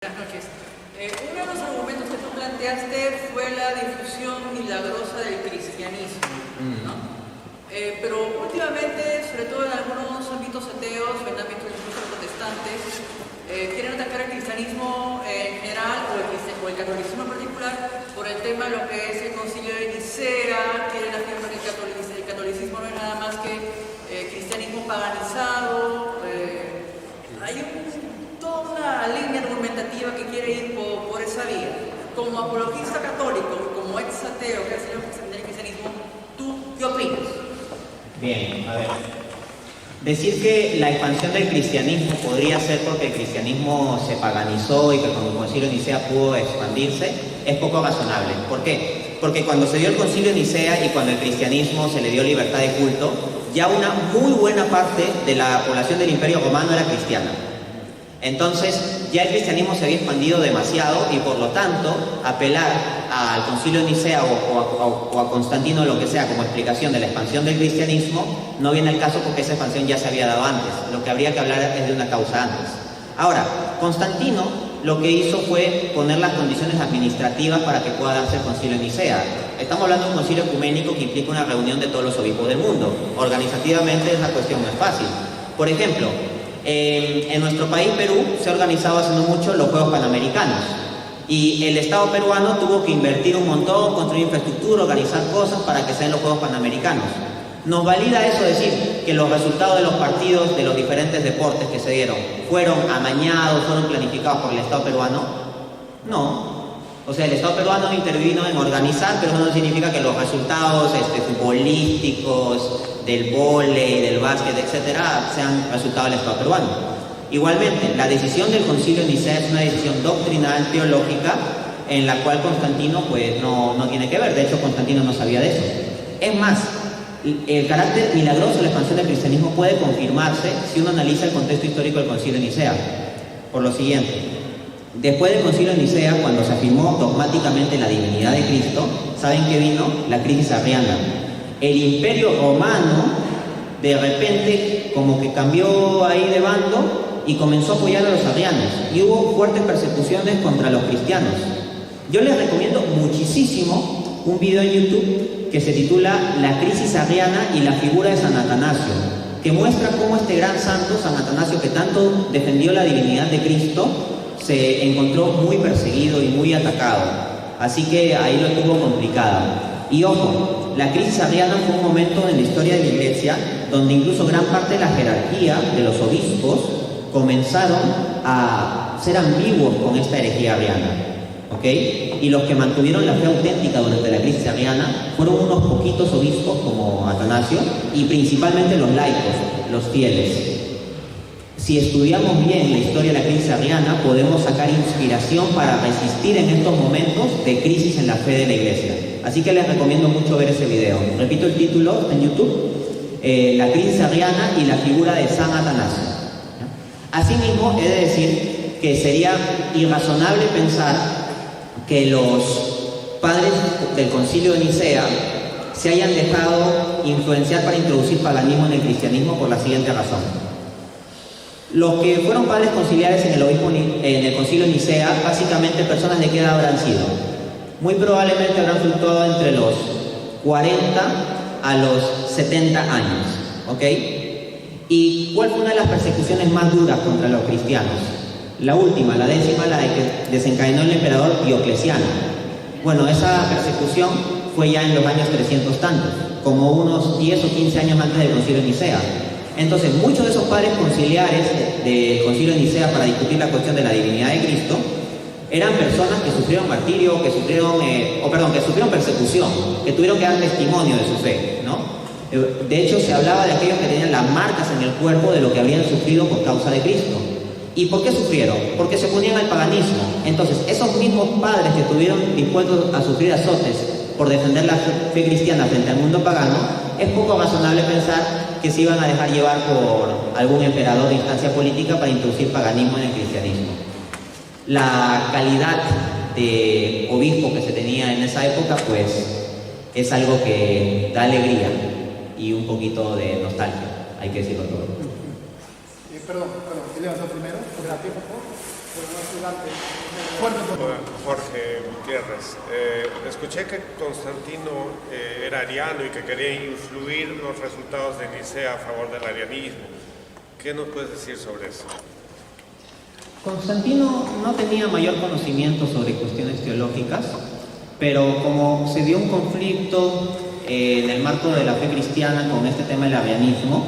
Buenas noches. Uno de los argumentos que tú planteaste fue la difusión milagrosa del cristianismo, ¿no? Pero últimamente, sobre todo en algunos ámbitos ateos, en ámbitos incluso protestantes, quieren atacar el cristianismo en general o el catolicismo en particular por el tema de lo que es el concilio de Nicea. Quieren afirmar que el catolicismo no es nada más que cristianismo paganizado. Hay toda una línea argumentativa que quiere ir por esa vía. Como apologista católico, como ex ateo que hace el cristianismo, ¿tú qué opinas? Bien, a ver. Decir que la expansión del cristianismo podría ser porque el cristianismo se paganizó y que con el concilio de Nicea pudo expandirse es poco razonable. ¿Por qué? Porque cuando se dio el concilio de Nicea y cuando el cristianismo se le dio libertad de culto, ya una muy buena parte de la población del Imperio Romano era cristiana. Entonces ya el cristianismo se había expandido demasiado y por lo tanto apelar al concilio de Nicea o a Constantino, lo que sea, como explicación de la expansión del cristianismo, no viene al caso porque esa expansión ya se había dado antes. Lo que habría que hablar es de una causa antes. Ahora, Constantino lo que hizo fue poner las condiciones administrativas para que pueda darse el concilio de Nicea. Estamos hablando de un concilio ecuménico que implica una reunión de todos los obispos del mundo. Organizativamente esa cuestión no es fácil. Por ejemplo, en nuestro país, Perú, se ha organizado hace no mucho los Juegos Panamericanos y el Estado peruano tuvo que invertir un montón, construir infraestructura, organizar cosas para que sean los Juegos Panamericanos. ¿Nos valida eso decir que los resultados de los partidos de los diferentes deportes que se dieron fueron amañados, fueron planificados por el Estado peruano? No. O sea, el Estado peruano intervino en organizar, pero eso no significa que los resultados futbolísticos, del vóley, del básquet, etcétera, sean resultado del Estado peruano. Igualmente, la decisión del concilio de Nicea es una decisión doctrinal, teológica, en la cual Constantino pues no tiene que ver. De hecho, Constantino no sabía de eso. Es más, el carácter milagroso de la expansión del cristianismo puede confirmarse si uno analiza el contexto histórico del concilio de Nicea. Por lo siguiente, después del concilio de Nicea, cuando se afirmó dogmáticamente la divinidad de Cristo, ¿saben qué vino? La crisis arriana. El Imperio Romano de repente como que cambió ahí de bando y comenzó a apoyar a los arrianos y hubo fuertes persecuciones contra los cristianos. Yo les recomiendo muchísimo un video en YouTube que se titula La crisis arriana y la figura de San Atanasio, que muestra cómo este gran santo, San Atanasio, que tanto defendió la divinidad de Cristo, se encontró muy perseguido y muy atacado. Así que ahí lo tuvo complicado. Y ojo, la crisis arriana fue un momento en la historia de la Iglesia donde incluso gran parte de la jerarquía de los obispos comenzaron a ser ambiguos con esta herejía arriana, ¿ok? Y los que mantuvieron la fe auténtica durante la crisis arriana fueron unos poquitos obispos como Atanasio y principalmente los laicos, los fieles. Si estudiamos bien la historia de la crisis arriana, podemos sacar inspiración para resistir en estos momentos de crisis en la fe de la Iglesia. Así que les recomiendo mucho ver ese video. Repito el título en YouTube, La crisis arriana y la figura de San Atanasio. Asimismo, he de decir que sería irrazonable pensar que los padres del concilio de Nicea se hayan dejado influenciar para introducir paganismo en el cristianismo por la siguiente razón. Los que fueron padres conciliares en el concilio de Nicea, básicamente personas de qué edad habrán sido. Muy probablemente habrán fluctuado entre los 40 a los 70 años, ¿ok? ¿Y cuál fue una de las persecuciones más duras contra los cristianos? La última, la 10ª, la de que desencadenó el emperador Diocleciano. Bueno, esa persecución fue ya en los años 300 tantos, como unos 10 o 15 años antes del concilio de Nicea. Entonces, muchos de esos padres conciliares del concilio de Nicea para discutir la cuestión de la divinidad de Cristo eran personas que sufrieron martirio, que sufrieron persecución, que tuvieron que dar testimonio de su fe, ¿no? De hecho, se hablaba de aquellos que tenían las marcas en el cuerpo de lo que habían sufrido por causa de Cristo. ¿Y por qué sufrieron? Porque se oponían al paganismo. Entonces, esos mismos padres que estuvieron dispuestos a sufrir azotes por defender la fe cristiana frente al mundo pagano, es poco razonable pensar que se iban a dejar llevar por algún emperador de instancia política para introducir paganismo en el cristianismo. La calidad de obispo que se tenía en esa época, pues, es algo que da alegría y un poquito de nostalgia, hay que decirlo todo. Perdón, ¿quién levantó primero? Por favor. Hola, Jorge Gutiérrez. Escuché que Constantino era ariano y que quería influir los resultados de Nicea a favor del arianismo. ¿Qué nos puedes decir sobre eso? Constantino no tenía mayor conocimiento sobre cuestiones teológicas, pero como se dio un conflicto en el marco de la fe cristiana con este tema del arianismo,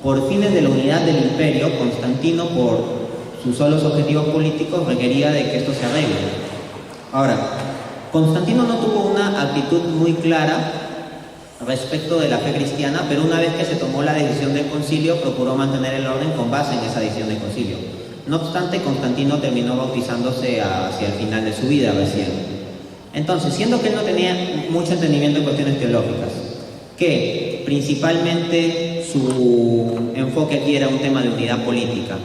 por fines de la unidad del imperio, Constantino, por sus solos objetivos políticos, requería de que esto se arregle. Ahora, Constantino no tuvo una actitud muy clara respecto de la fe cristiana, pero una vez que se tomó la decisión del concilio, procuró mantener el orden con base en esa decisión del concilio. No obstante, Constantino terminó bautizándose hacia el final de su vida recién. Entonces, siendo que él no tenía mucho entendimiento en cuestiones teológicas, que principalmente su enfoque aquí era un tema de unidad política,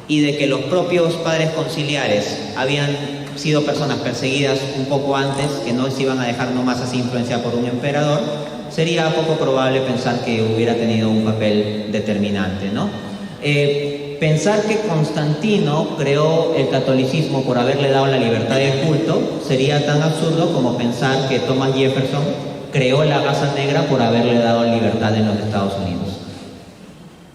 y de que los propios padres conciliares habían sido personas perseguidas un poco antes, que no se iban a dejar nomás así influenciar por un emperador, sería poco probable pensar que hubiera tenido un papel determinante, ¿no? Pensar que Constantino creó el catolicismo por haberle dado la libertad de culto sería tan absurdo como pensar que Thomas Jefferson creó la raza negra por haberle dado libertad en los Estados Unidos.